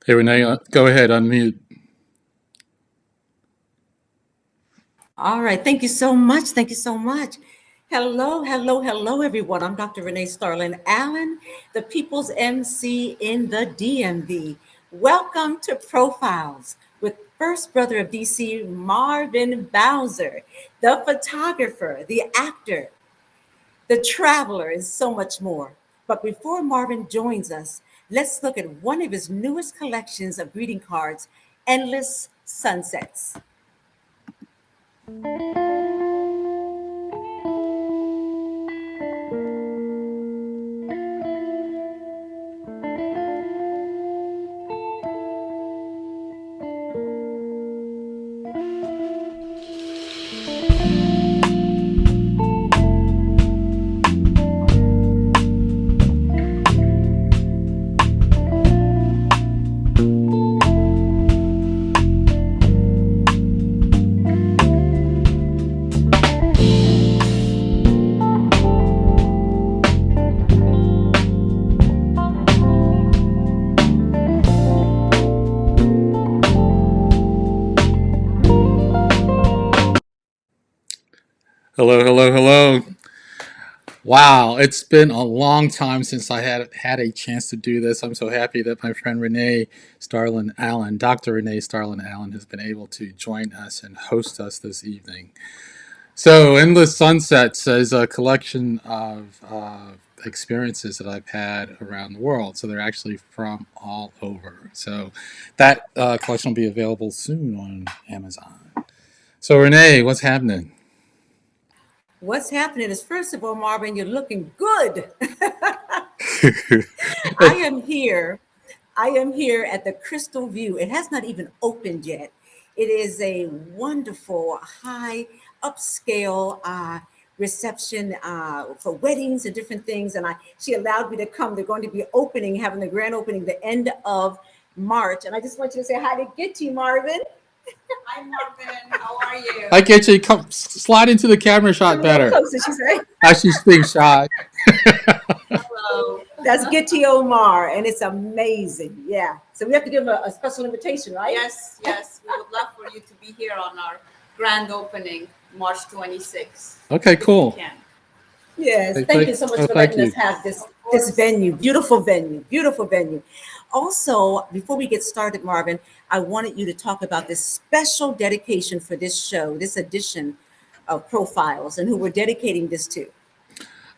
Hey, Renee, go ahead, unmute. All right. Thank you so much. Thank you so much. Hello, hello, hello, everyone. I'm Dr. Renee Starlynn Allen, the People's MC in the DMV. Welcome to Profiles with First Brother of DC, Marvin Bowser, the photographer, the actor, the traveler, and so much more. But before Marvin joins us, let's look at one of his newest collections of greeting cards, Endless Sunsets. Hello, hello, hello. Wow, it's been a long time since I had a chance to do this. I'm so happy that my friend Renee Starlynn Allen, Dr. Renee Starlynn Allen, has been able to join us and host us this evening. So, Endless Sunsets is a collection of experiences that I've had around the world. So, they're actually from all over. So, that collection will be available soon on Amazon. So, Renee, what's happening? What's happening is, first of all, Marvin, you're looking good. I am here. I am here at the Crystal View. It has not even opened yet. It is a wonderful, high, upscale reception for weddings and different things. And she allowed me to come. They're going to be opening, having the grand opening the end of March. And I just want you to say hi to Gitty, Marvin. Hi, Marvin. How are you? I get you. Come slide into the camera Come shot a little better. closer, she said. As she's being shy. Hello. That's Gitty Omar, and it's amazing. Yeah. So we have to give him a special invitation, right? Yes, yes. We would love for you to be here on our grand opening, March 26th, Okay, if you cool. can. Yes. Thank you so much for Thank letting you. us have this venue. Beautiful venue. Beautiful venue. Also, before we get started, Marvin, I wanted you to talk about this special dedication for this show, this edition of Profiles, and who we're dedicating this to.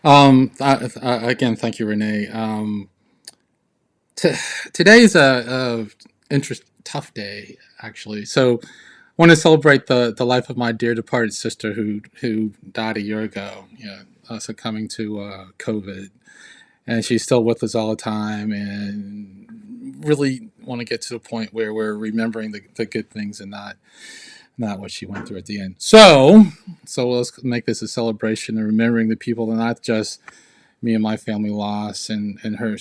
Again, thank you, Renee. T- Today is tough day actually. So, want to celebrate the life of my dear departed sister who died a year ago. Yeah, succumbing to COVID, and she's still with us all the time, and really want to get to the point where we're remembering the good things and not what she went through at the end. So let's make this a celebration and remembering the people that not just me and my family lost and her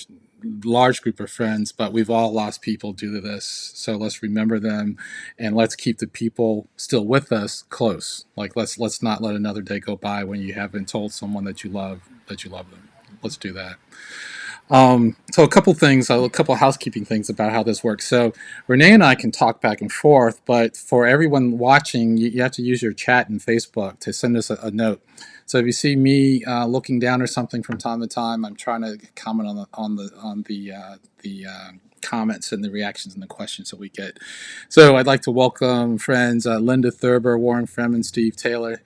large group of friends, but we've all lost people due to this. So let's remember them and let's keep the people still with us close. Like let's not let another day go by when you haven't told someone that you love them. Let's do that. So a couple housekeeping things about how this works. So Renee and I can talk back and forth, but for everyone watching, you have to use your chat in Facebook to send us a note. So if you see me looking down or something from time to time, I'm trying to comment on the comments and the reactions and the questions that we get. So I'd like to welcome friends Linda Thurber, Warren Freeman, Steve Taylor.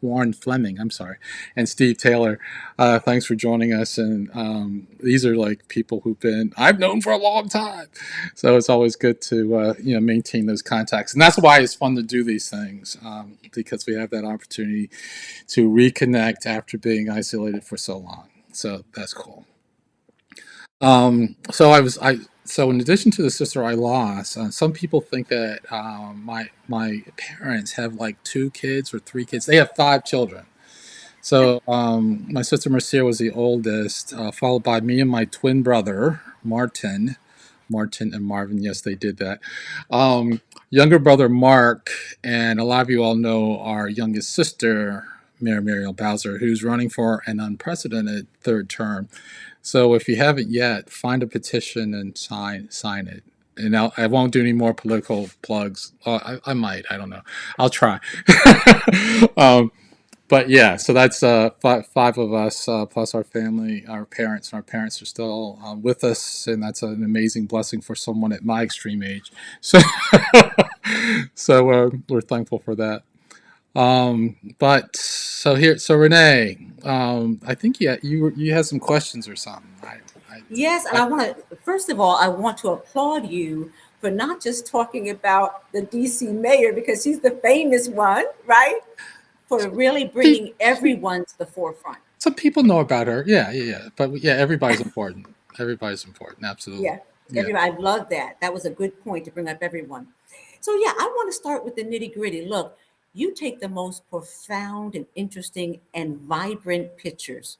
Warren Fleming, I'm sorry, and Steve Taylor. Thanks for joining us. And these are like people who've been I've known for a long time, so it's always good to maintain those contacts, and that's why it's fun to do these things because we have that opportunity to reconnect after being isolated for so long. So that's cool. So in addition to the sister I lost, some people think that my parents have like two kids or three kids. They have five children. So my sister Marcia was the oldest, followed by me and my twin brother Martin. Martin and Marvin, yes, they did that. Younger brother Mark, and a lot of you all know our youngest sister, Muriel Bowser, who's running for an unprecedented third term. So if you haven't yet, find a petition and sign it. and I won't do any more political plugs. I might. I don't know. I'll try. But yeah, so that's five of us plus our family, our parents, and our parents are still with us, and that's an amazing blessing for someone at my extreme age. So, we're thankful for that. But so Renee, I think you had some questions or something. Yes, and I I want to, first of all, I want to applaud you for not just talking about the DC mayor because she's the famous one, right? For really pe- bringing everyone to the forefront. some people know about her. Yeah, yeah, yeah. But yeah, everybody's important. Everybody's important. Absolutely. Yeah, Yeah. everybody, I love that. That was a good point to bring up everyone. So, yeah, I want to start with the nitty gritty. Look, you take the most profound and interesting and vibrant pictures.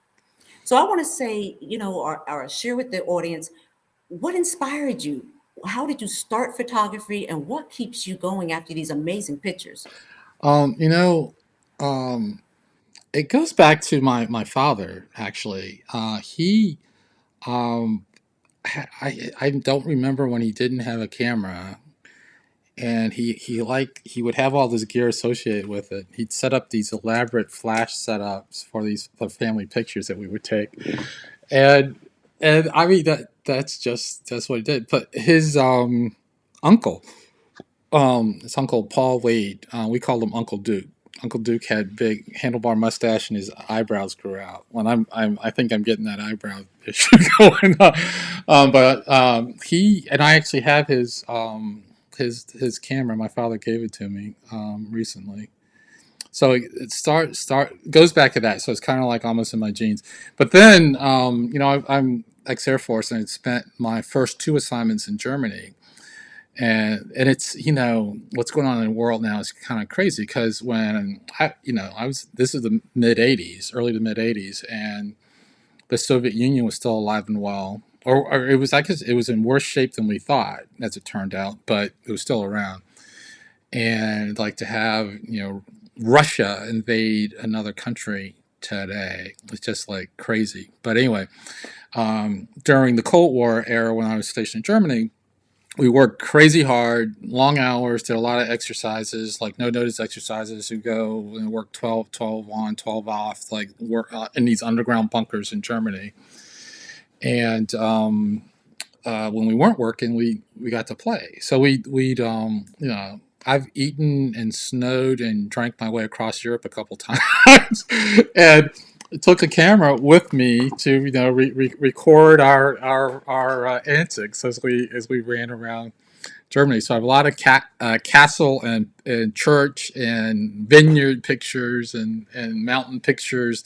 So, I want to say, or share with the audience what inspired you? How did you start photography and what keeps you going after these amazing pictures? You know, um, it goes back to my father actually. He um, I don't remember when he didn't have a camera, and he would have all this gear associated with it. He'd set up these elaborate flash setups for these for family pictures that we would take, and I mean that's what he did. But uncle his uncle Paul Wade, we called him Uncle Duke. Uncle Duke had big handlebar mustache and his eyebrows grew out. When I think I'm getting that eyebrow issue going on. But he and I actually have his camera. My father gave it to me recently. So it start goes back to that. So it's kind of like almost in my genes. But then I'm ex Air Force and I spent my first two assignments in Germany, and it's what's going on in the world now is kind of crazy because when I was this is the mid '80s, early to mid '80s, and the Soviet Union was still alive and well, or it was I guess it was in worse shape than we thought, as it turned out, but it was still around. And like to have Russia invade another country today, it's just like crazy. But anyway, during the Cold War era when I was stationed in Germany, we worked crazy hard, long hours, did a lot of exercises, like no notice exercises. You go and work 12, 12 on, 12 off, like work in these underground bunkers in Germany. And when we weren't working, we got to play. So I've eaten and snowed and drank my way across Europe a couple times, and took a camera with me to record our antics as we ran around Germany. So I have a lot of castle and church and vineyard pictures and mountain pictures,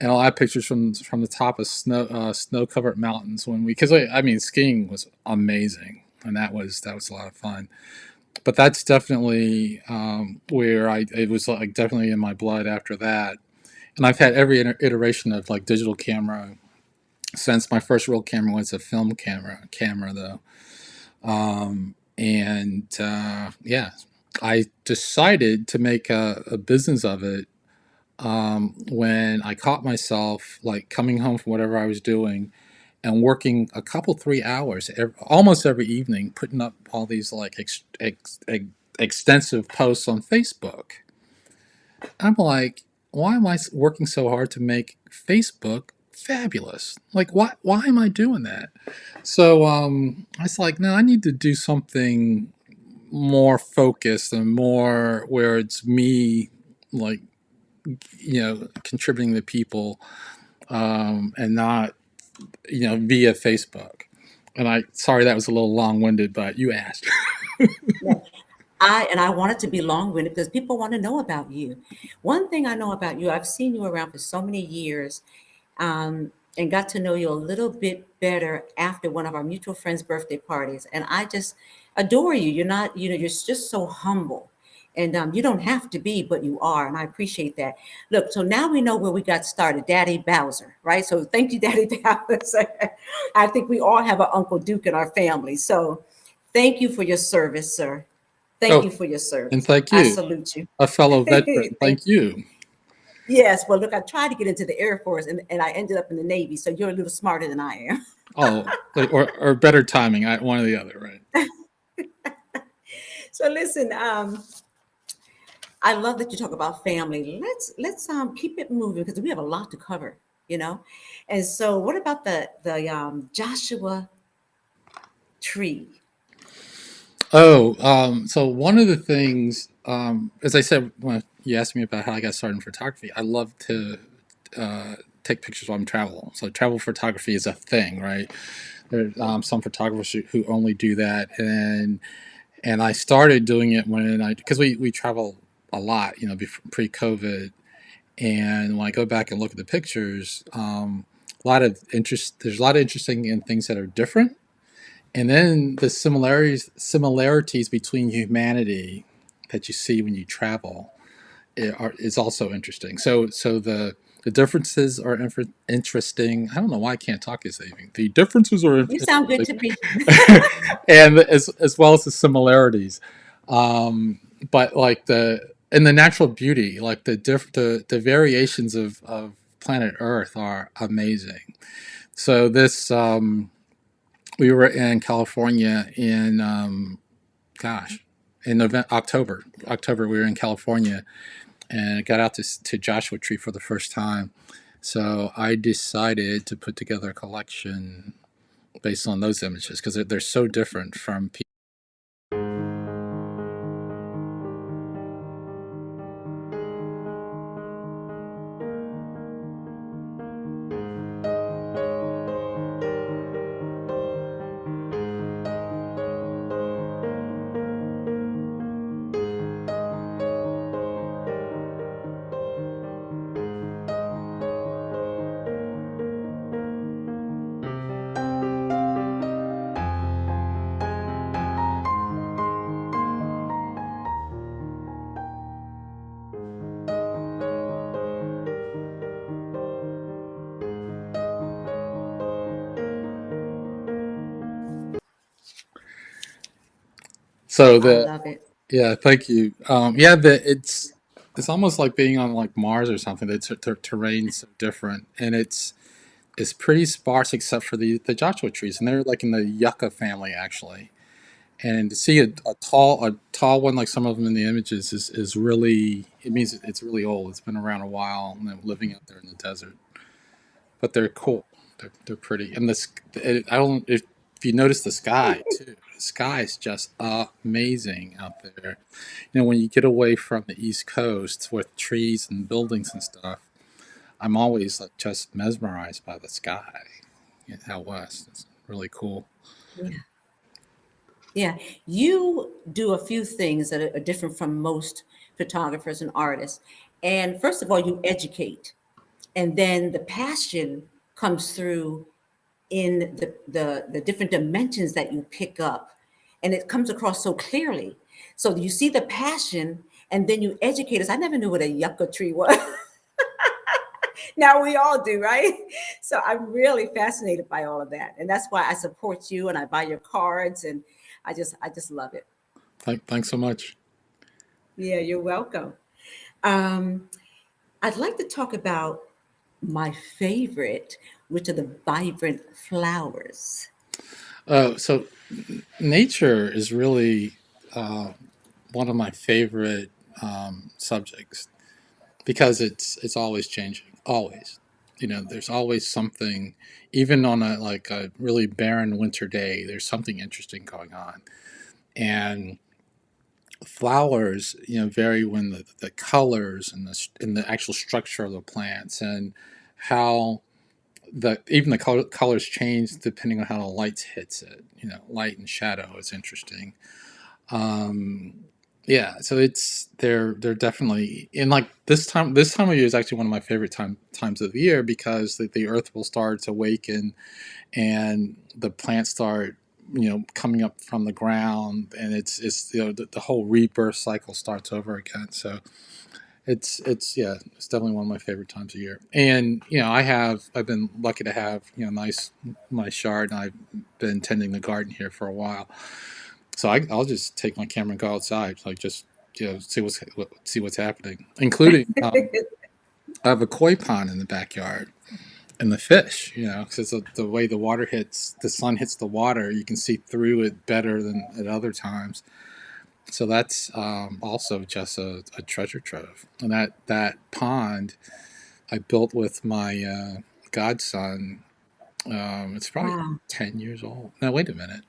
and a lot of pictures from the top of snow covered mountains when because I mean skiing was amazing, and that was a lot of fun. But that's definitely where it was like definitely in my blood after that. And I've had every iteration of like digital camera since. My first real camera was a film camera though. And yeah, I decided to make a business of it when I caught myself like coming home from whatever I was doing and working a couple 3 hours almost every evening, putting up all these like extensive posts on Facebook. I'm like, why am I working so hard to make Facebook fabulous? Like, why am I doing that? So I was like, no, I need to do something more focused and more where it's me, like contributing to people, and not via Facebook. And sorry that was a little long winded, but you asked. Yeah. I want it to be long-winded because people want to know about you. One thing I know about you, I've seen you around for so many years, and got to know you a little bit better after one of our mutual friends' birthday parties. And I just adore you. You're not, you're just so humble. And you don't have to be, but you are. And I appreciate that. Look, so now we know where we got started, Daddy Bowser, right? So thank you, Daddy Bowser. I think we all have an Uncle Duke in our family. So thank you for your service, sir. Thank Oh, you for your and service. thank I you, salute you. a fellow veteran. Thank Thank you. Yes, well, look, I tried to get into the Air Force and I ended up in the Navy, so you're a little smarter than I am. Oh, or better timing, one or the other, right? So listen, I love that you talk about family. Let's keep it moving because we have a lot to cover, you know. And so, what about the Joshua tree? Oh, so one of the things, as I said when you asked me about how I got started in photography, I love to uh, take pictures while I'm traveling. So travel photography is a thing, right? There are some photographers who only do that, and I started doing it when I because we travel a lot, pre-COVID, and when I go back and look at the pictures, a lot of interest. There's a lot of interesting in things that are different, and then the similarities between humanity that you see when you travel is also interesting. So the differences are interesting. I don't know why I can't talk this evening. The differences are You sound good to interesting, me. and as well as the similarities. But like the natural beauty, like the variations of planet Earth are amazing. So this we were in California in gosh in November October we were in California and got out to Joshua Tree for the first time. So I decided to put together a collection based on those images because they're so different from people. So I the love it. Yeah, thank you. Yeah, it's almost like being on like Mars or something. The terrain's so different, and it's pretty sparse except for the Joshua trees, and they're like in the yucca family actually. And to see a tall one like some of them in the images is really it means it's really old. It's been around a while and they're living out there in the desert. But they're cool. They're pretty. And I don't if you notice the sky too. The sky is just amazing out there. When you get away from the East Coast with trees and buildings and stuff, I'm always like just mesmerized by the sky out west. It's really cool. Yeah. Yeah, you do a few things that are different from most photographers and artists. And first of all, you educate, and then the passion comes through in the different dimensions that you pick up, and it comes across so clearly. So you see the passion, and then you educate us. I never knew what a yucca tree was. Now we all do, right? So I'm really fascinated by all of that, and that's why I support you and I buy your cards, and I just love it. Thanks so much. Yeah, you're welcome. Um, I'd like to talk about my favorite, which are the vibrant flowers. So nature is really uh, one of my favorite subjects because it's always changing, always. There's always something, even on a really barren winter day. There's something interesting going on, and flowers, vary when the colors and the actual structure of the plants and how even the colors change depending on how the light hits it. Light and shadow is interesting. Um, yeah, so they're definitely in like this time of year is actually one of my favorite times of the year because the earth will start to awaken and the plants start coming up from the ground and it's the whole rebirth cycle starts over again. So it's yeah, it's definitely one of my favorite times of year. And I've been lucky to have nice yard, and I've been tending the garden here for a while. So I'll just take my camera and go outside, like just see what's happening, including I have a koi pond in the backyard, and the fish, because the way the sun hits the water, you can see through it better than at other times. So that's also just a treasure trove. And that pond I built with my godson. It's probably Wow. 10 years old. No, wait a minute.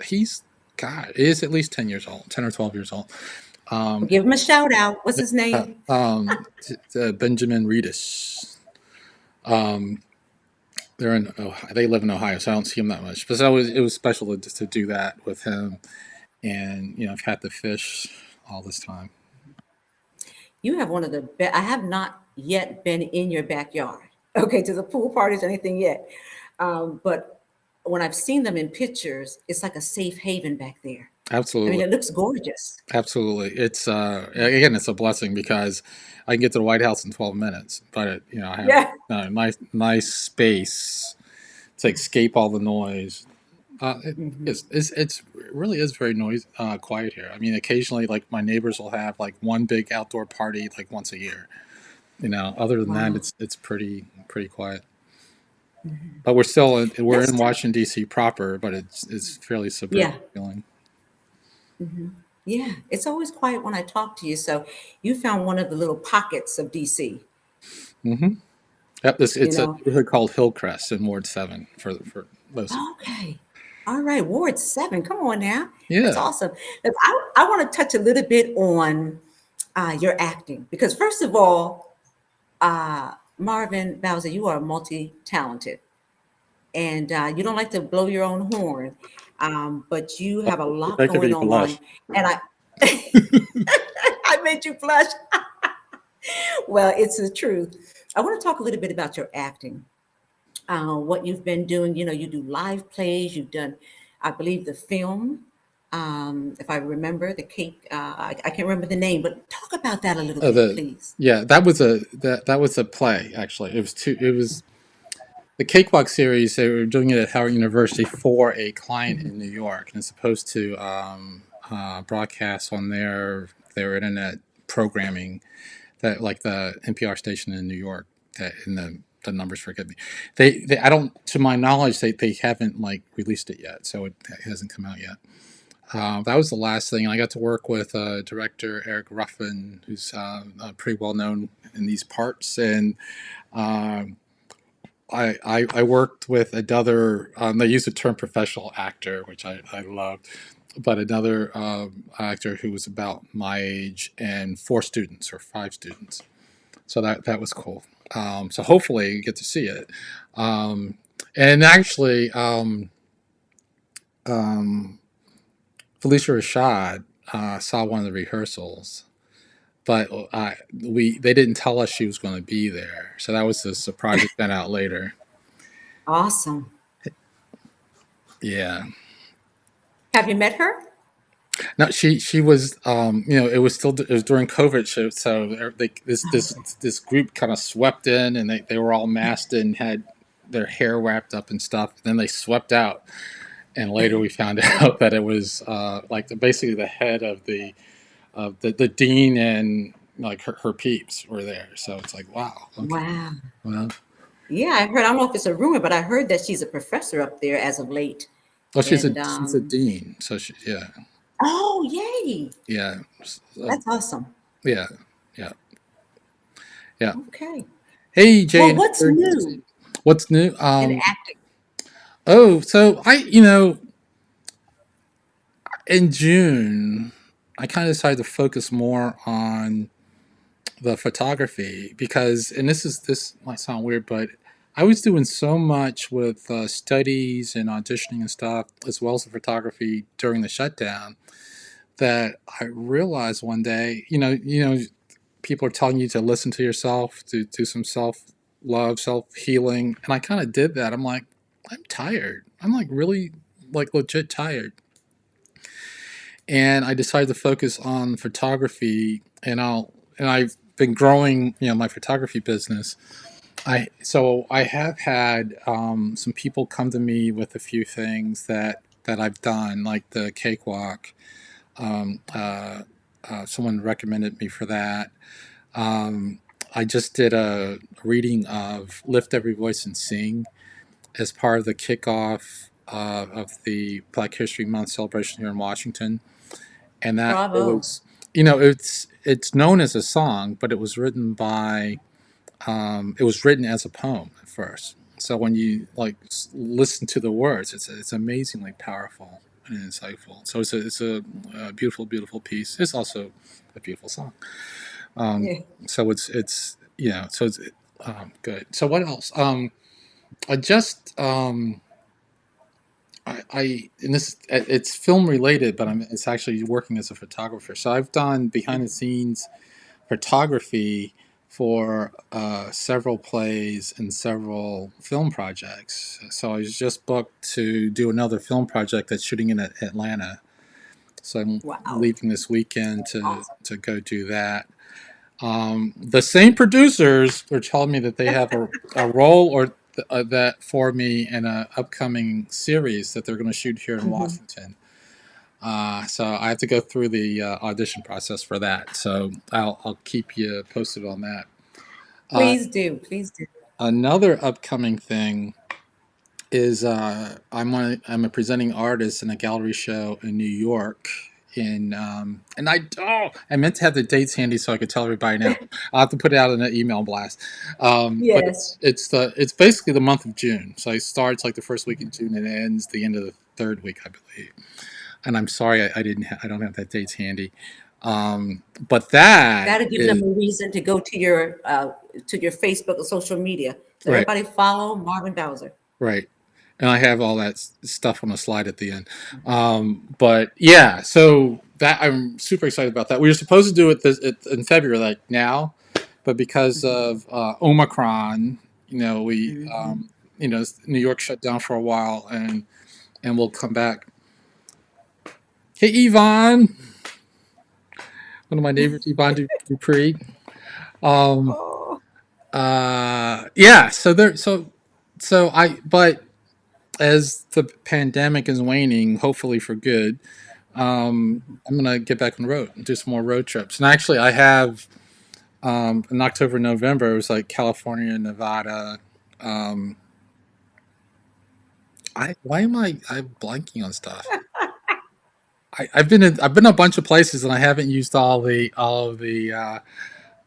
He's God. It is at least 10 years old, 10 or 12 years old. Um, Give him a shout out. What's his uh, name? Benjamin Reedus. Um, they live in Ohio, so I don't see him that much. But so it was special to do that with him, and I've had the fish all this time. You have one of the best. I have not yet been in your backyard, okay, to the pool parties or anything yet. But when I've seen them in pictures, it's like a safe haven back there. I mean, Absolutely, it looks gorgeous. absolutely. It's again, it's a blessing because I can get to the White House in 12 minutes, but I have Yeah. a nice space to escape all the noise. Hmm. It really is very quiet here. I mean, occasionally, like my neighbors will have like one big outdoor party like once a year. Other than that, Wow. it's pretty quiet. Mhm. But we're Let's in talk. Washington D.C. proper, but it's fairly suburban Yeah. feeling. Hmm. Yeah. It's always quiet when I talk to you. So you found one of the little pockets of DC, Hmm. Yep, you it's a know? neighborhood called Hillcrest in Ward 7 for most of Okay. All right. Ward 7. Come on now. you. That's Yeah, awesome. Look, I want to touch a little bit on your acting because, first of all, Marvin Bowser, you are multi talented and you don't like to blow your own horn, but you have a lot that could going be on. blush. And I made you blush. Well, it's the truth. I want to talk a little bit about your acting, what you've been doing. You know, you do live plays, you've done, I believe, the film. If I remember the cake, I can't remember the name, but talk about that a little bit, The please. Yeah, that was a play actually. It was the Cakewalk series. They were doing it at Howard University for a client Mhm. in New York, and it's supposed to broadcast on their internet programming, that like the NPR station in New York. That in the numbers forgive me. They I don't to my knowledge they haven't like released it yet, so it hasn't come out yet. That was the last thing. I got to work with director Eric Ruffin, who's pretty well known in these parts, and um, I worked with another. They use the term professional actor, which I loved, but another actor who was about my age and 5 students. So that was cool. So hopefully you get to see it. Um, and actually, um, Felicia Rashad saw one of the rehearsals, but they didn't tell us she was going to be there. So that was the surprise that found out later. Awesome. Yeah. Have you met her? No, she was. It was during COVID, so this group kind of swept in, and they were all masked and had their hair wrapped up and stuff. Then they swept out, and later we found out that it was basically the head of the dean and like her peeps were there. So it's like, wow, okay, Wow. well, Yeah, I heard. I don't know if it's a rumor, but I heard that she's a professor up there as of late. well, And she's a dean, so yeah, oh, yay! yeah, uh, That's awesome. yeah, yeah, yeah. Okay. Hey, Well, Jane, what's new what's new? in acting? Oh, so in June, I kind of decided to focus more on the photography because, and this might sound weird, but I was doing so much with studies and auditioning and stuff, as well as the photography during the shutdown, that I realized one day, people are telling you to listen to yourself, to do some self love, self healing, and I kind of did that. I'm like, I'm tired. I'm like really like legit tired, and I decided to focus on photography, and I've been growing, my photography business. I have had some people come to me with a few things that I've done, like the cakewalk. Um, uh, Someone recommended me for that. Um, I just did a reading of "Lift Every Voice and Sing" as part of the kickoff of the Black History Month celebration here in Washington, and that it Bravo. was, it's known as a song, but it was written by it was written as a poem at first. So when you like listen to the words, it's amazingly powerful and insightful. So it's a beautiful, beautiful piece. It's also a beautiful song. Um, Yeah. so it's so it's good. So what else? I just I and this it's film related, but it's actually working as a photographer. So I've done behind the scenes photography for several plays and several film projects. So I was just booked to do another film project that's shooting in Atlanta. So I'm Wow. leaving this weekend Awesome. to go do that. The same producers are telling me that they have a role or that for me in an upcoming series that they're going to shoot here in Mhm. Washington. So I have to go through the audition process for that. So I'll keep you posted on that. Uh, Please do. Please do. Another upcoming thing is I'm a presenting artist in a gallery show in New York. And I meant to have the dates handy so I could tell everybody now. I'll have to put it out in an email blast. But Yes. it's basically the month of June. So it starts like the first week in June and ends the end of the third week, I believe. And I'm sorry I don't have that dates handy. But that That'll give is them a reason to your Facebook or social media. So right, everybody follow Marvin Bowser. right. And I have all that stuff on a slide at the end. But yeah, so that I'm super excited about that. We were supposed to do in February, like now, but because Mhm. of Omicron, we Mhm. New York shut down for a while, and we'll come back. Hey, Yvonne, one of my neighbors, Yvonne Dupree. Um, Oh. yeah, but as the pandemic is waning, hopefully for good, I'm gonna get back on the road and do some more road trips. And actually, I have in October, November, it was like California, Nevada. Um, I why am I'm blanking on stuff? I've been a bunch of places and I haven't used all of the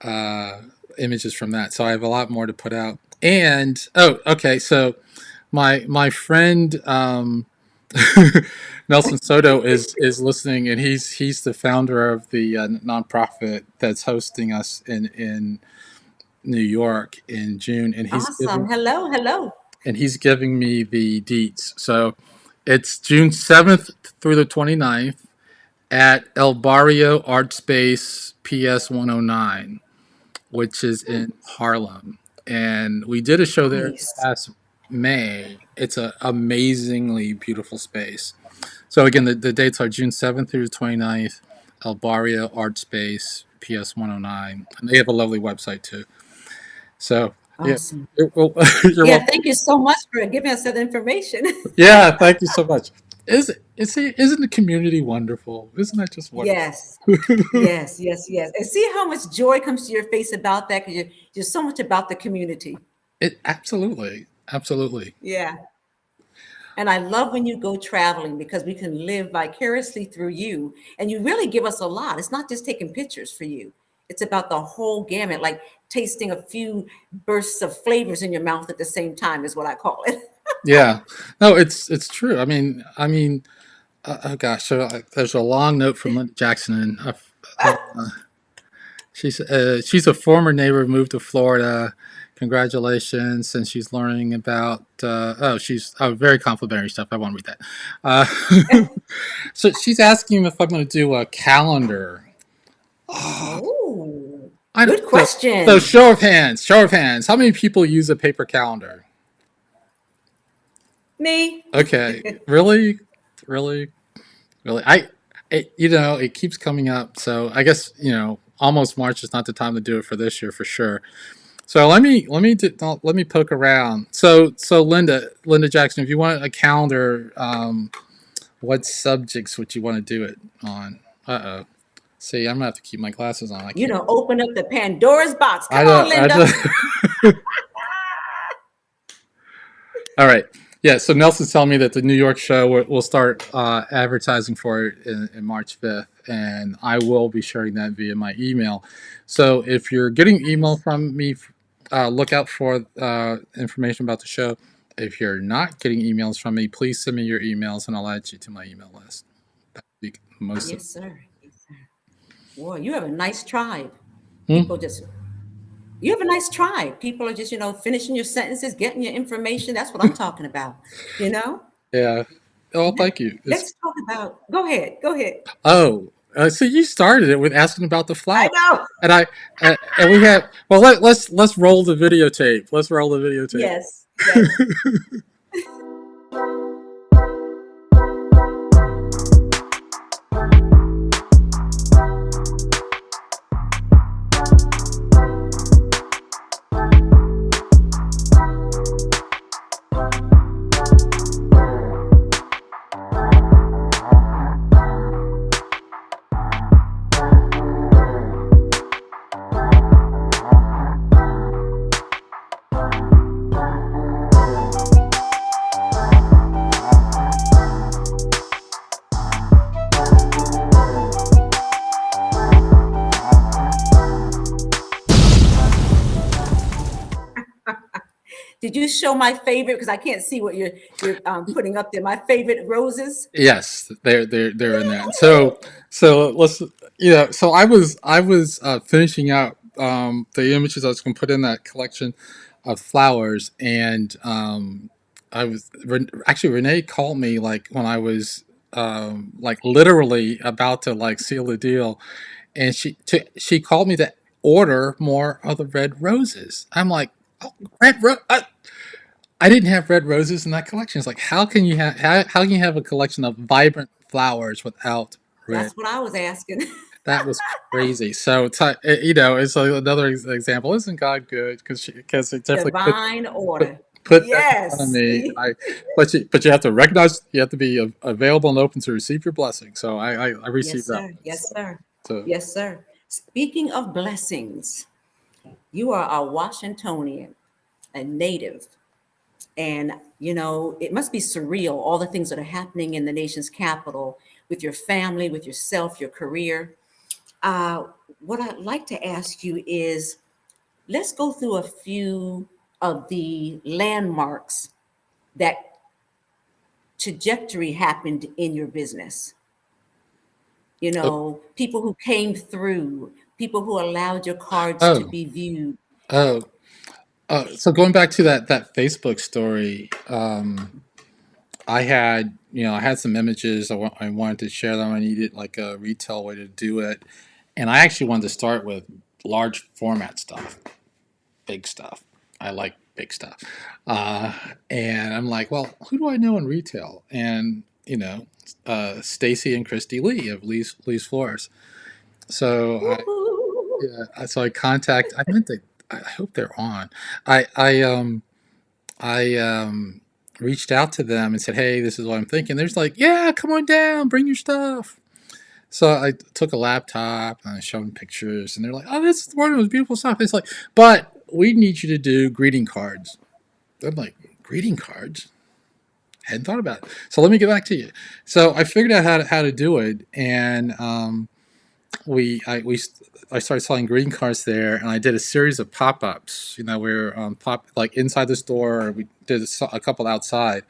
uh, images from that. So I have a lot more to put out. And oh, okay, so my friend Nelson Soto is listening, and he's the founder of the nonprofit that's hosting us in New York in June, Awesome. Hello. Hello. and he's giving me the deets. So it's June 7th through the 29th at El Barrio Art Space PS 109, which is Hmm. in Harlem. And we did a show there this Nice. past May. It's an amazingly beautiful space. So again, the dates are June 7th through the 29th, El Barrio Art Space, PS 109. And they have a lovely website too. So yeah, Awesome. well, you're Yeah. welcome. Thank you so much for giving us that information. Yeah, thank you so much. Isn't the community wonderful? Isn't that just wonderful? Yes. Yes. Yes. Yes. And see how much joy comes to your face about that because you're so much about the community. It absolutely, absolutely. Yeah. And I love when you go traveling because we can live vicariously through you. And you really give us a lot. It's not just taking pictures for you, it's about the whole gamut, like tasting a few bursts of flavors in your mouth at the same time, is what I call it. Yeah, no, it's true. Oh gosh, so there's a long note from Linda Jackson, and she's a former neighbor, moved to Florida. Congratulations, and she's learning about. She's very complimentary stuff. I won't read that. So she's asking if I'm going to do a calendar. Oh, Oh, I don't. good So question. show of hands. Show of hands. How many people use a paper calendar? Me. Okay, really, really, really. It keeps coming up. So I guess almost March is not the time to do it for this year for sure. So let me poke around. So Linda Jackson, if you want a calendar, what subjects would you want to do it on? Uh oh. See, I'm gonna have to keep my glasses on. I You can't. know, open up the Pandora's box. I Come on, don't. I Linda. just. All right. Yeah. So Nelson's telling me that the New York show will start advertising for it in March 5th, and I will be sharing that via my email. So if you're getting email from me, look out for information about the show. If you're not getting emails from me, please send me your emails, and I'll add you to my email list. That'd be most. Yes, sir. Yes, sir. Boy, you have a nice tribe. Hmm? People just, you have a nice tribe. People are just, finishing your sentences, getting your information. That's what I'm talking about, you know? Yeah. Oh, thank you. It's Let's talk about, go ahead, go ahead. Oh, so you started it with asking about the I flower, know. and and we had well let's roll the videotape. Let's roll the videotape. Yes, yes. Did you show my favorite? Because I can't see what you're putting up there. My favorite roses. Yes, they're in that. So let's So I was finishing out the images I was going to put in that collection of flowers, and actually Renee called me like when I was like literally about to like seal the deal, and she called me to order more of the red roses. I'm like, oh, red rose. I didn't have red roses in that collection. It's like how can you have a collection of vibrant flowers without red? That's what I was asking. That was crazy. So it's like another example. Isn't God good? Because it definitely Divine put order. put that in front of Yes. me. See? But you have to recognize, you have to be available and open to receive your blessing. So I Yes, received that sir. one. Yes, sir. So Yes, sir. Speaking of blessings, you are a Washingtonian, a native. And, it must be surreal, all the things that are happening in the nation's capital with your family, with yourself, your career. Uh, what I'd like to ask you is let's go through a few of the landmarks that trajectory happened in your business. oh People who came through, people who allowed your cards to oh be viewed. oh. So going back to that Facebook story, I had some images. I wanted to share them. I needed like a retail way to do it, and I actually wanted to start with large format stuff, big stuff. I like big stuff, uh, and I'm like, well, who do I know in retail? And Stacy and Christy Lee of Lee's Floors. So Woo-hoo. yeah, so I contact. I meant to. I hope they're on. I reached out to them and said, "Hey, this is what I'm thinking." They're just like, "Yeah, come on down, bring your stuff." So I took a laptop and I showed them pictures, and they're like, "Oh, this is one of those beautiful stuff." It's like, but we need you to do greeting cards. I'm like, greeting cards? Hadn't thought about it. So let me get back to you. So I figured out how to do it, and I started selling green cards there, and I did a series of pop ups. We were pop like inside the store. Or we did a couple outside,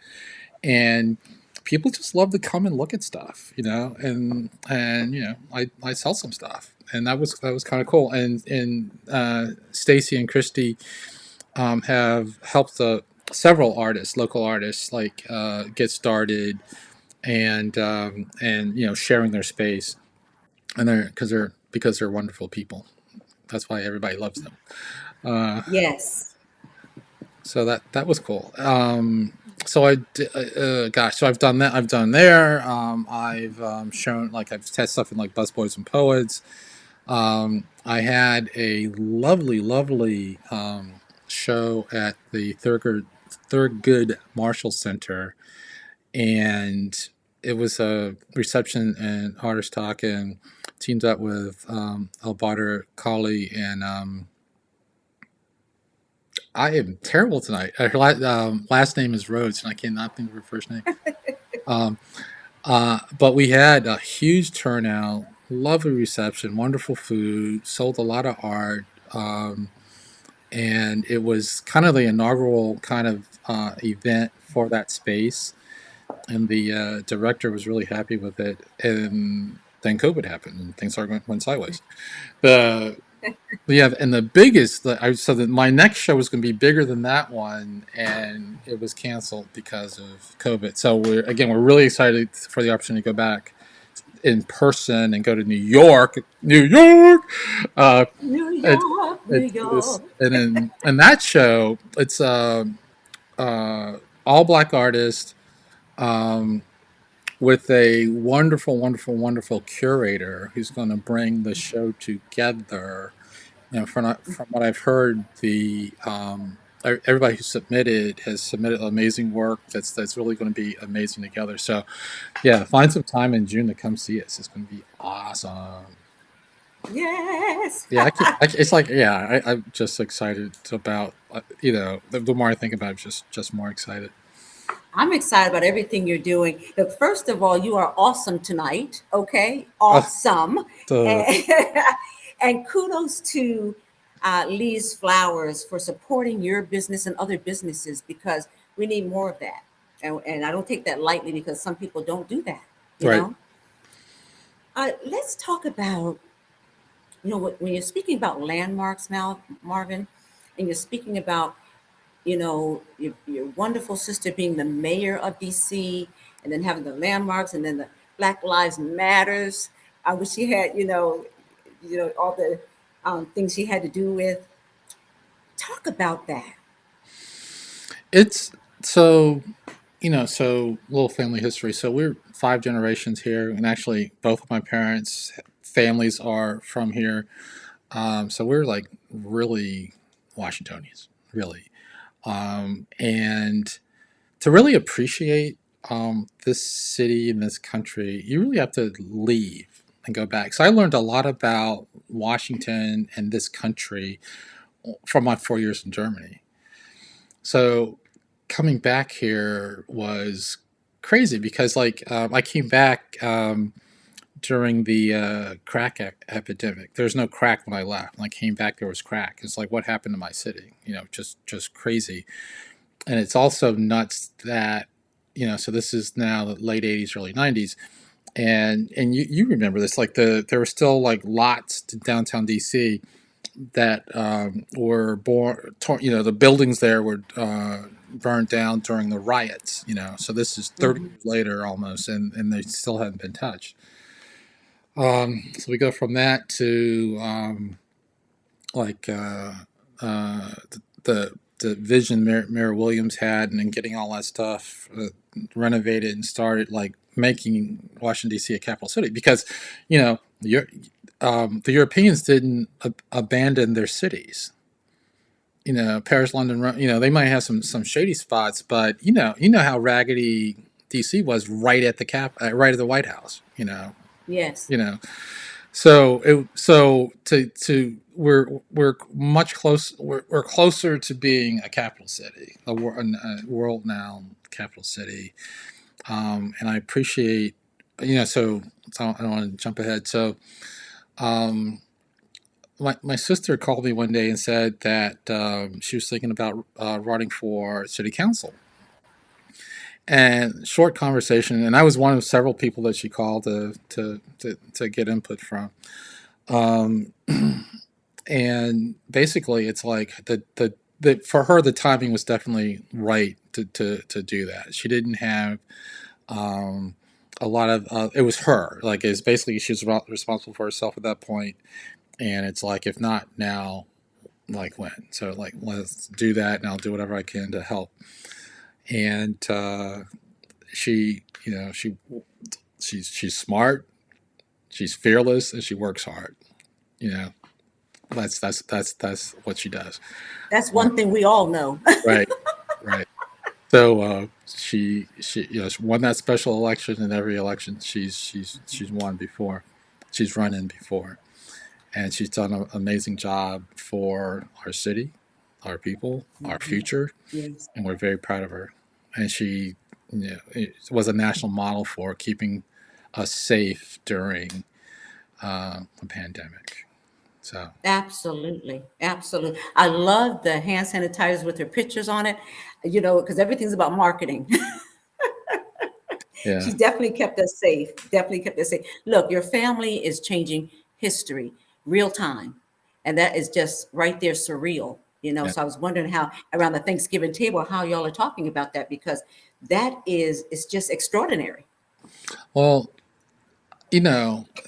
and people just love to come and look at stuff. I sell some stuff, and that was kind of cool. And Stacy and Christy have helped several artists, local artists, like get started and sharing their space, and because they're wonderful people. That's why everybody loves them. Uh, Yes. so that was cool. So so I've done that. I've done there. I've shown like I've tested stuff in like Busboys and Poets. I had a lovely show at the Thurgood Marshall Center, and it was a reception and artist talk, and teamed up with Albader Kali, and I am terrible tonight. Her last name is Rhodes, and I cannot think of her first name. Um, but we had a huge turnout, lovely reception, wonderful food, sold a lot of art, and it was kind of the inaugural kind of event for that space. And the director was really happy with it. And then COVID happened, and things went sideways. The Yeah, and the biggest, so that my next show was going to be bigger than that one, and it was canceled because of COVID. So we're really excited for the opportunity to go back in person and go to New York, New York. Uh, New it, York, New it's this, York. and then and that show, it's all black artist, um, with a wonderful, wonderful, wonderful curator who's going to bring the show together. From what I've heard, the everybody who submitted has submitted amazing work. That's really going to be amazing together. So, yeah, find some time in June to come see us. It's going to be awesome. Yes. Yeah, it's like, yeah, I'm just excited about the more I think about it, just more excited. I'm excited about everything you're doing. But first of all, you are awesome tonight. Okay, Uh, awesome, the and, and kudos to Lee's Flowers for supporting your business and other businesses because we need more of that. And I don't take that lightly because some people don't do that. You right. know. Let's talk about when you're speaking about landmarks, Marvin, and you're speaking about your wonderful sister being the mayor of DC and then having the landmarks and then the Black Lives Matters. I wish she had, all the things she had to do with. Talk about that. It's so little family history. So we're five generations here, and actually, both of my parents' families are from here. So we're like really Washingtonians, really. And to really appreciate this city and this country, you really have to leave and go back. So I learned a lot about Washington and this country from my 4 years in Germany. So coming back here was crazy because, like, I came back during the crack epidemic. There's no crack when I left. When I came back, there was crack. It's like, what happened to my city? Just crazy. And it's also nuts that So this is now the late '80s, early '90s, and you remember this. Like there were still like lots to downtown DC that were the buildings there were burned down during the riots. So this is 30 Hmm. years later almost, and they still haven't been touched. So we go from that to like the vision Mayor Williams had, and then getting all that stuff renovated and started like making Washington D.C. a capital city because you're the Europeans didn't abandon their cities. Paris, London, Rome, they might have some shady spots, but how raggedy DC was right at right at the White House. Yes. You know. So we're much close. We're closer to being a capital city, a world now capital city, and I appreciate. So I don't want to jump ahead. So. My sister called me one day and said that she was thinking about running for city council. And short conversation, and I was one of several people that she called to get input from. Um, and basically, it's like the for her the timing was definitely right to do that. She didn't have um, a lot of it was her like it's basically she was responsible for herself at that point, and it's like if not now, like when. So like let's do that, and I'll do whatever I can to help. And she she's smart, she's fearless, and she works hard. you know that's what she does. That's uh, one thing we all know. right, right. So she won that special election, and every election she's won before. she's run in before, and she's done an amazing job for our city, our people, our Mhm. future, Yes, and we're very proud of her. And she, it was a national model for keeping us safe during a pandemic. So absolutely, absolutely. I love the hand sanitizers with her pictures on it, because everything's about marketing. yeah, She's definitely kept us safe. Definitely kept us safe. Look, your family is changing history real time. And that is just right there surreal. yeah. So I was wondering how around the Thanksgiving table, how y'all are talking about that, because that is it's just extraordinary. Well,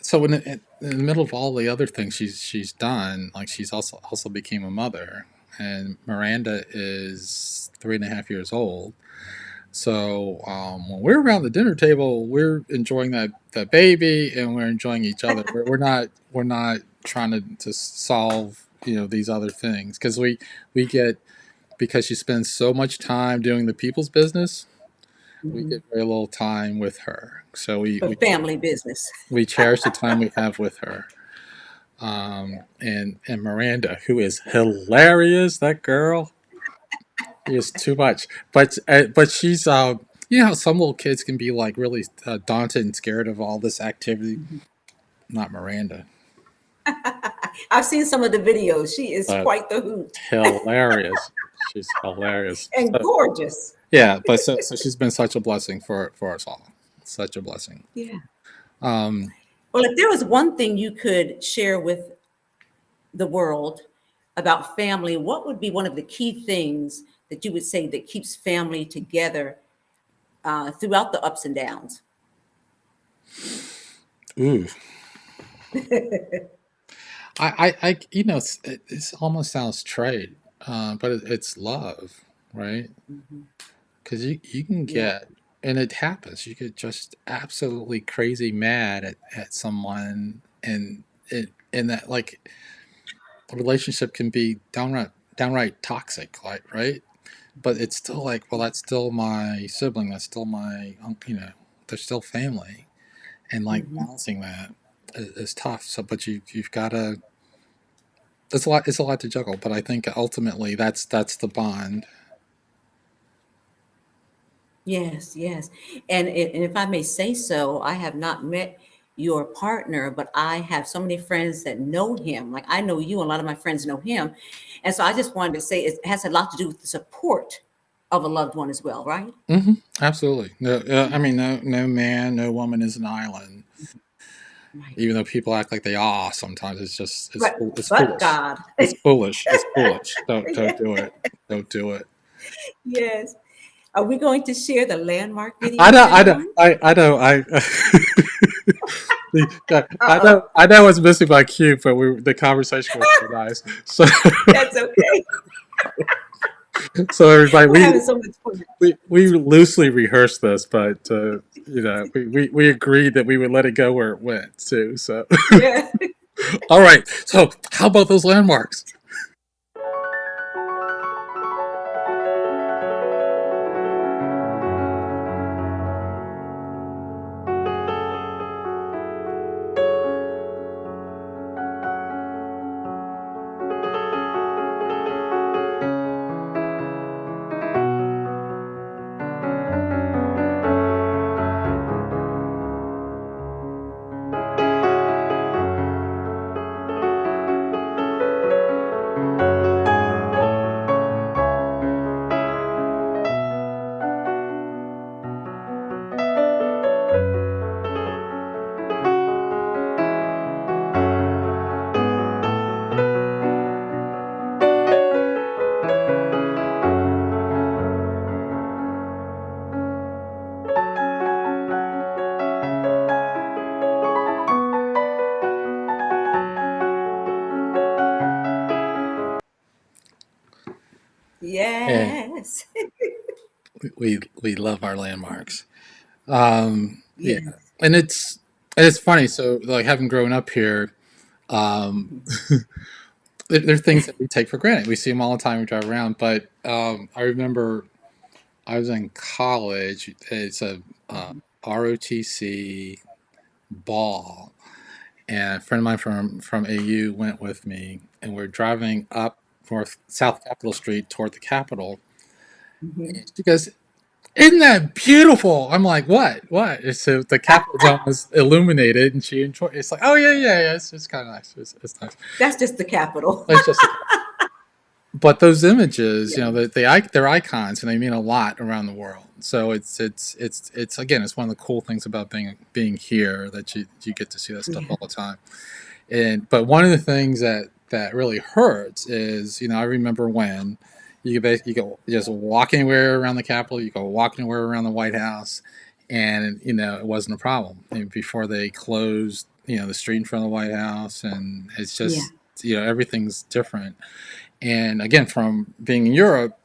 so in the middle of all the other things she's done, like she's also became a mother, and Miranda is 3.5 years old. So when we're around the dinner table, we're enjoying that baby, and we're enjoying each other. We're not trying to solve these other things, because we get, because she spends so much time doing the people's business, we Mhm. get very little time with her. So But family business. we cherish the time we have with her. And Miranda, who is hilarious, that girl is too much. But she's how some little kids can be like really daunted and scared of all this activity. Not Miranda, I've seen some of the videos. She is but quite the hoot hilarious. She's hilarious. and gorgeous. Yeah, but so she's been such a blessing for us all. Such a blessing. Yeah. Um, Well, if there was one thing you could share with the world about family, what would be one of the key things that you would say that keeps family together throughout the ups and downs? ooh, I it almost sounds trite, but it's love, right? Mhm. Because you can Yeah. get, and it happens, you get just absolutely crazy mad at someone, and that, like, a relationship can be downright toxic, like, right? But it's still like, well, that's still my sibling, that's still my they're still family, and like Mhm. balancing that is tough. So, but you've got to. It's a lot to juggle, but I think ultimately that's the bond. Yes, yes. And if I may say so, I have not met your partner, but I have so many friends that know him. Like I know you, and a lot of my friends know him. And so I just wanted to say it has a lot to do with the support of a loved one as well, right? Absolutely. No, I mean, no man, no woman is an island. Right. Even though people act like they are, sometimes it's But foolish. God. It's foolish. It's foolish. Don't Yeah. do it. Don't do it. Yes. Are we going to share the landmark I video know. with I know. everyone? I know. I Uh-oh. know. I know. I was missing my cue, but the conversation was so nice. So That's okay. so everybody, We're having so much fun. we loosely rehearsed this, but we agreed that we would let it go where it went too. So Yeah. all right. So how about those landmarks? Yeah, Yes. we love our landmarks. Yeah, Yes. and it's funny. So like having grown up here, um, there's things that we take for granted. We see them all the time. We drive around, but I remember I was in college. It's a ROTC ball, and a friend of mine from AU went with me, and we're driving up North South Capitol Street toward the Capitol. Mhm. And she goes, "Isn't that beautiful?" I'm like, "What? What?" And so the Capitol Dome was illuminated, and she enjoyed. It's like, "Oh yeah, yeah, yeah. It's kind of nice. It's nice. That's just the capital. It's just." But those images, Yeah. you know, they're icons and they mean a lot around the world. So it's again, it's one of the cool things about being here that you get to see that stuff Yeah. all the time. And but one of the things that really hurts is, you know, I remember when you go just walk anywhere around the Capitol, you go walk anywhere around the White House, and you know it wasn't a problem. And before they closed, you know, the street in front of the White House, and it's Yeah. just, you know, everything's different. And again, from being in Europe,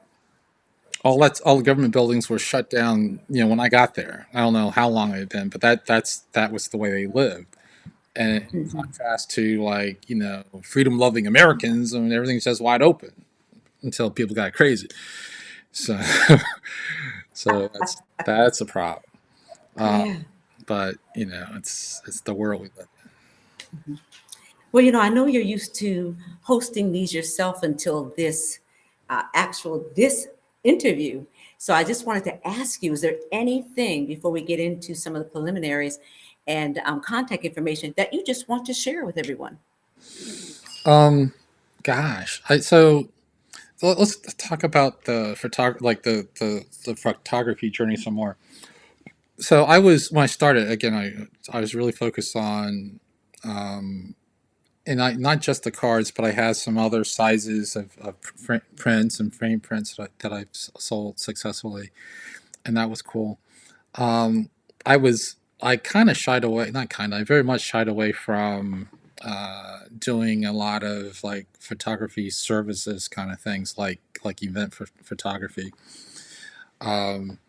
all the government buildings were shut down. You know, when I got there, I don't know how long it had been, but that was the way they lived. And in Mhm. contrast to, like, you know, freedom loving Americans, I mean, everything's just wide open until people got crazy. So so that's a problem. Yeah. But you know, it's the world we live Well, I know you're used to hosting these yourself until this this interview. So I just wanted to ask you, is there anything before we get into some of the preliminaries and contact information that you just want to share with everyone? in. Gosh, let's talk about the like the photography journey some more. So I was when I started again, I was really focused on, and not just the cards, but I had some other sizes of prints and frame prints that I've sold successfully, and that was cool. Um, I kind of shied away, not kind of, I very much shied away from doing a lot of like photography services kind of things, like event photography. Um,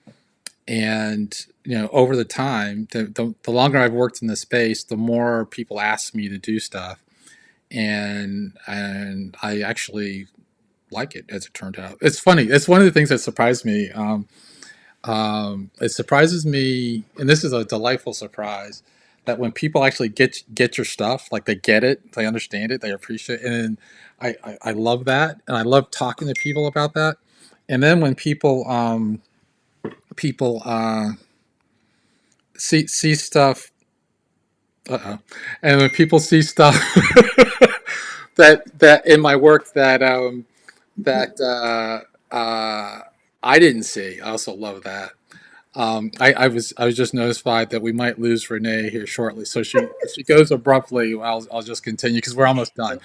and you know, over the time, the longer I've worked in this space, the more people ask me to do stuff, and I actually like it, as it turned out. It's funny. It's one of the things that surprised me. It surprises me, and this is a delightful surprise, that when people actually get your stuff, like they get it, they understand it, they appreciate it, and I love that, and I love talking to people about that. And then when people see stuff, and when people see stuff that in my work that I didn't see, I also love that. I was just notified that we might lose Renee here shortly, so if she goes abruptly, I'll just continue because we're almost done.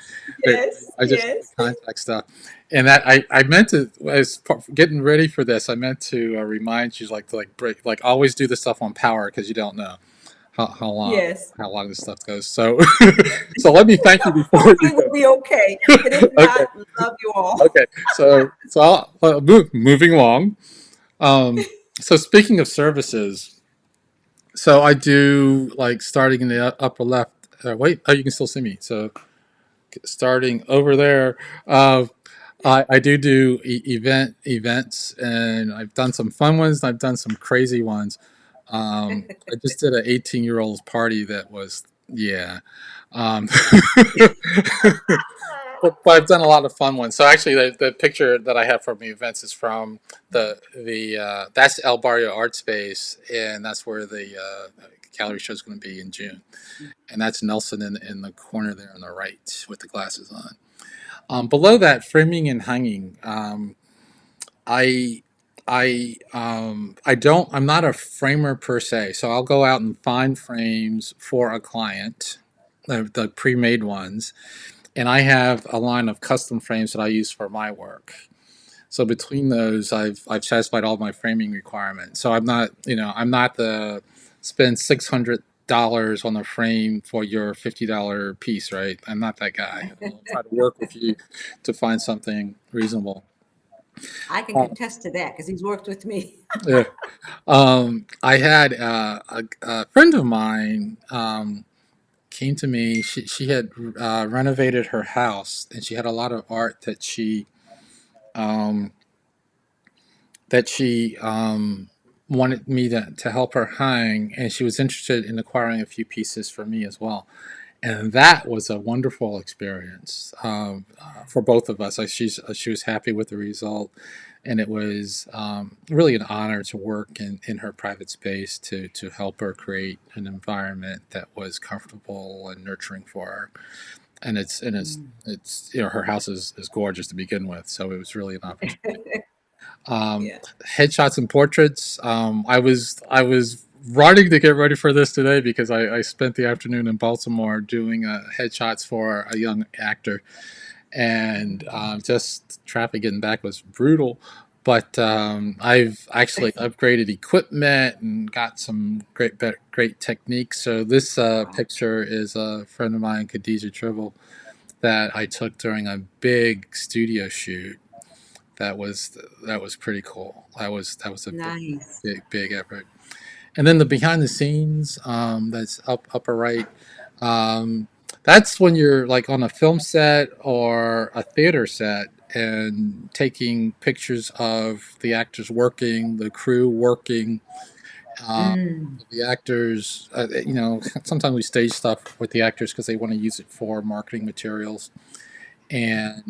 But Yes, I just yes. contact stuff, and that I meant to, as getting ready for this, I meant to remind you, like, to like break, like, always do the stuff on power because you don't know how long Yes. this stuff goes. So so let me thank you before you Hopefully go. we'll be okay. But if Okay, not, love you all. okay. Moving along. Um, so speaking of services, so I do, like, starting in the upper left. Wait, oh, you can still see me. So starting over there, uh, I do events, and I've done some fun ones. And I've done some crazy ones. I just did an 18-year-old's party that was, yeah. Um, but I've done a lot of fun ones. So actually, the picture that I have from the events is from the that's El Barrio Art Space, and that's where the gallery show is going to be in June. And that's Nelson in the corner there on the right with the glasses on. Below that, framing and hanging. I I don't. I'm not a framer per se, so I'll go out and find frames for a client, the pre-made ones, and I have a line of custom frames that I use for my work. So between those, I've satisfied all my framing requirements. So I'm not the spend $600 on a frame for your $50 piece, right? I'm not that guy. I'll try to work with you to find something reasonable. I can Uh, contest to that because he's worked with me. yeah. I had a friend of mine came to me. She had renovated her house, and she had a lot of art um, that she wanted me to help her hang, and she was interested in acquiring a few pieces for me as well. and that was a wonderful experience for both of us. She was happy with the result, and it was really an honor to work in her private space to help her create an environment that was comfortable and nurturing for her. And it's her house is gorgeous to begin with, so it was really an opportunity. um, Yeah. Headshots and portraits. I was running to get ready for this today because I spent the afternoon in Baltimore doing headshots for a young actor, and just traffic getting back was brutal. But I've actually upgraded equipment and got some great techniques. So this Wow. picture is a friend of mine, Khadijah Tribble, that I took during a big studio shoot. That was pretty cool. That was a Nice. big effort. And then the behind the scenes, that's upper right. Um, that's when you're like on a film set or a theater set and taking pictures of the actors working, the crew working, uh, Mm. the actors. Sometimes we stage stuff with the actors because they want to use it for marketing materials. And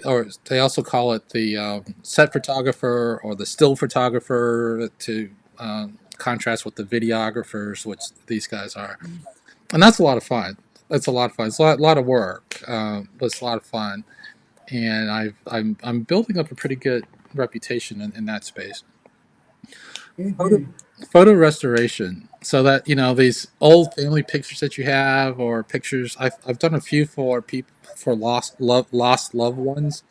or they also call it the set photographer or the still photographer to contrast with the videographers, which these guys are, and that's a lot of fun. It's a lot of fun. It's a lot of work, but it's a lot of fun, and I'm building up a pretty good reputation in that space. Photo, Hmm. photo restoration, so that these old family pictures that you have, or pictures. I've done a few for people for lost loved ones.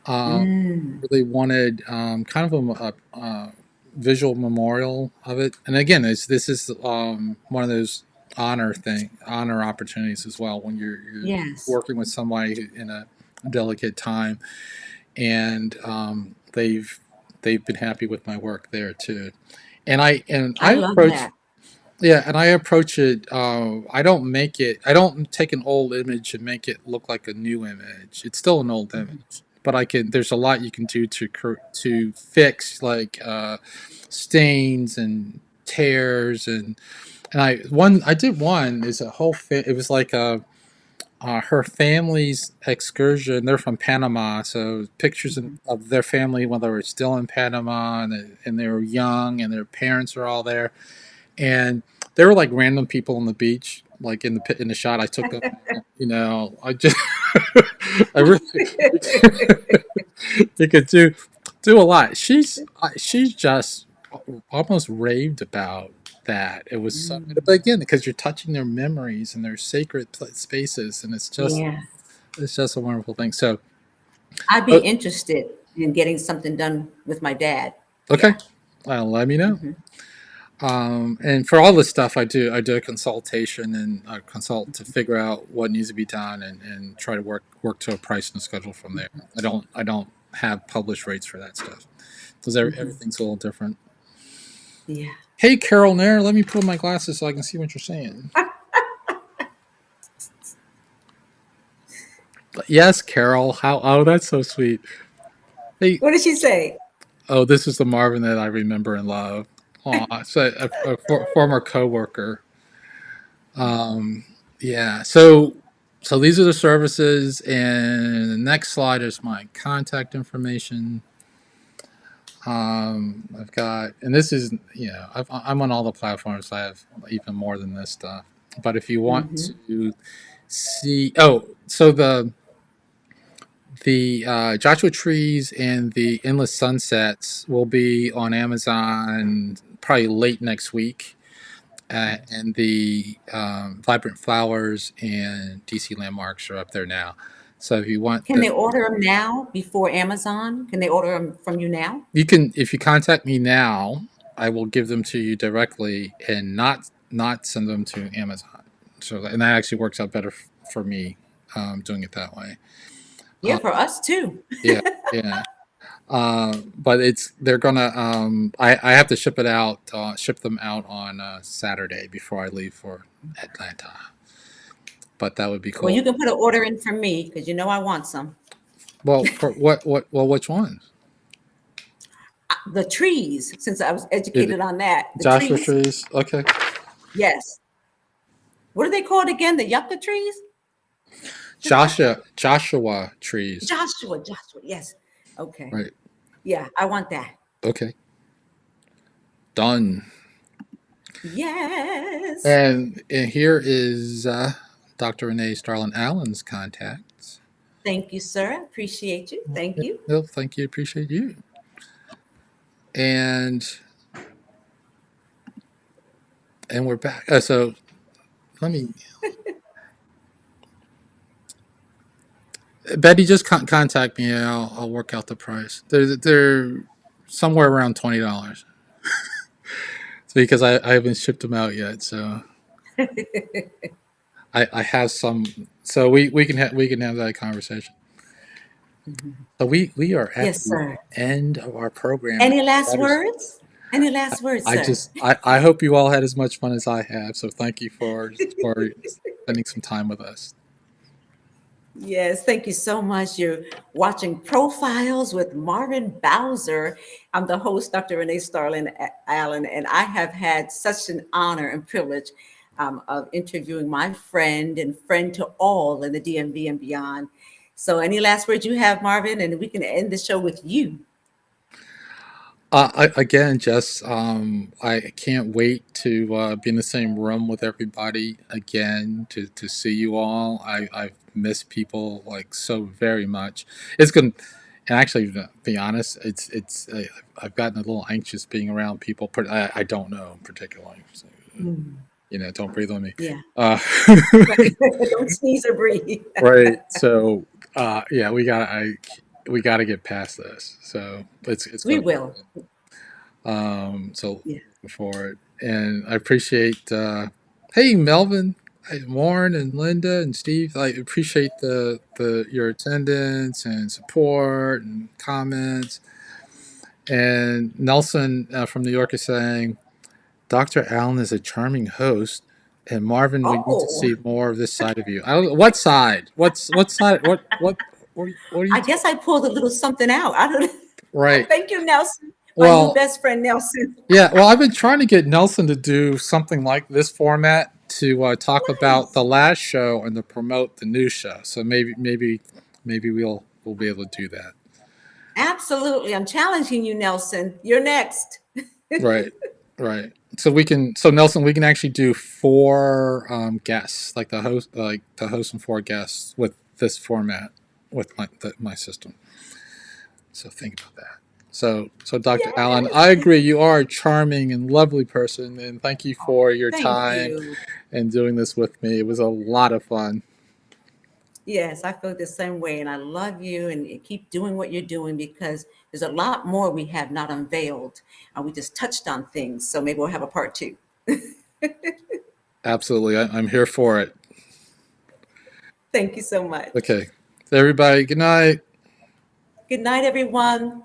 Um, Mm. really wanted kind of a visual memorial of it. And again, this is one of those honor opportunities as well when you're Yes. working with somebody in a delicate time, and they've been happy with my work there too. And I I love approach that. yeah, and I approach it. I don't make it. I don't take an old image and make it look like a new image. It's still an old image, but I can. There's a lot you can do to fix like stains and tears and I did one is a whole. It was like her family's excursion. They're from Panama, so pictures of their family when they were still in Panama and they were young and their parents are all there, and they were like random people on the beach, like in the shot I took them. I just I really you could do a lot. She's just almost raved about that. It was so, but Mm. again, because you're touching their memories and their sacred spaces, and Yeah. it's just a wonderful thing. So, I'd be uh, interested in getting something done with my dad. okay, Yeah. let me know. Hmm. And for all this stuff, I do a consultation and I consult to figure out what needs to be done and try to work to a price and a schedule from there. I don't have published rates for that stuff because Hmm. everything's a little different. Yeah. Hey, Carol Nair, let me put on my glasses so I can see what you're saying. Yes, Carol. How? Oh, that's so sweet. Hey, What did she say? oh, this is the Marvin that I remember and love. Aw, so a former coworker. Um, yeah. So these are the services, and the next slide is my contact information. I've got, and this is, I'm on all the platforms. I have even more than this stuff. But if you want Hmm. to see, oh, so the Joshua Trees and the Endless Sunsets will be on Amazon probably late next week. And the Vibrant Flowers and DC Landmarks are up there now. So if you want Can the, they order them now before Amazon? Can they order them from you now? you can, if you contact me now, I will give them to you directly and not send them to Amazon. So and that actually works out better for me doing it that way. Yeah, Uh, for us too. yeah, yeah. But they're gonna I have to ship them out on Saturday before I leave for Atlanta. But that would be Well, cool. you can put an order in for me because you know I want some. Well, for which one? The trees, since I was Is it educated on that. The Joshua trees, Trees? Okay. yes. What are they called again? The yucca trees? Joshua trees. Joshua. Yes. Okay. Right. Yeah, I want that. Okay. Done. Yes. And here is Dr. Renee Starlynn Allen's contacts. Thank you, sir. Appreciate you. Thank you. Well, thank you. Appreciate you. And we're back. So let me. Betty, just contact me. And I'll work out the price. They're somewhere around $20. Because I haven't shipped them out yet. So I have some. So we can we can have that conversation. So we are at Yes, the sir. end of our program. Any last That is, words? Any last words, I sir? just I hope you all had as much fun as I have. So thank you for spending some time with us. Yes, thank you so much. You're watching Profiles with Marvin Bowser. I'm the host, Dr. Renee Starlynn Allen, and I have had such an honor and privilege of interviewing my friend and friend to all in the DMV and beyond. So, any last words you have, Marvin? And we can end the show with you. Again, Jess, I can't wait to be in the same room with everybody again to see you all. I've missed people like so very much. It's going and actually, to be honest, I've gotten a little anxious being around people. I don't know particularly. So, Mm, don't breathe on me. yeah. Uh, Don't sneeze or breathe. right. So, yeah, we got to get past this. So it's We going to will. happen. So Yeah. looking forward, and I appreciate. Hey, Melvin, Warren, and Linda, and Steve. I appreciate the your attendance and support and comments. And Nelson from New York is saying, Dr. Allen is a charming host. And Marvin, we need to Oh, see more of this side of you. I don't, what side? What side? What are you I guess I pulled a little something out. I don't. right? Thank you, Nelson. My new Well, best friend, Nelson. yeah, well, I've been trying to get Nelson to do something like this format to talk about the Nice. last show and to promote the new show. So maybe we'll be able to do that. Absolutely. I'm challenging you, Nelson. You're next. Right, right. So we can. So Nelson, we can actually do four guests, like the host and four guests with this format with my system. So think about that. So Dr. Allen, I Yes. agree. You are a charming and lovely person, and thank you for your Thank time you. and doing this with me. It was a lot of fun. Yes, I feel the same way. And I love you and you keep doing what you're doing because there's a lot more we have not unveiled. And we just touched on things. So maybe we'll have a part two. Absolutely, I'm here for it. Thank you so much. Okay, everybody, good night. Good night, everyone.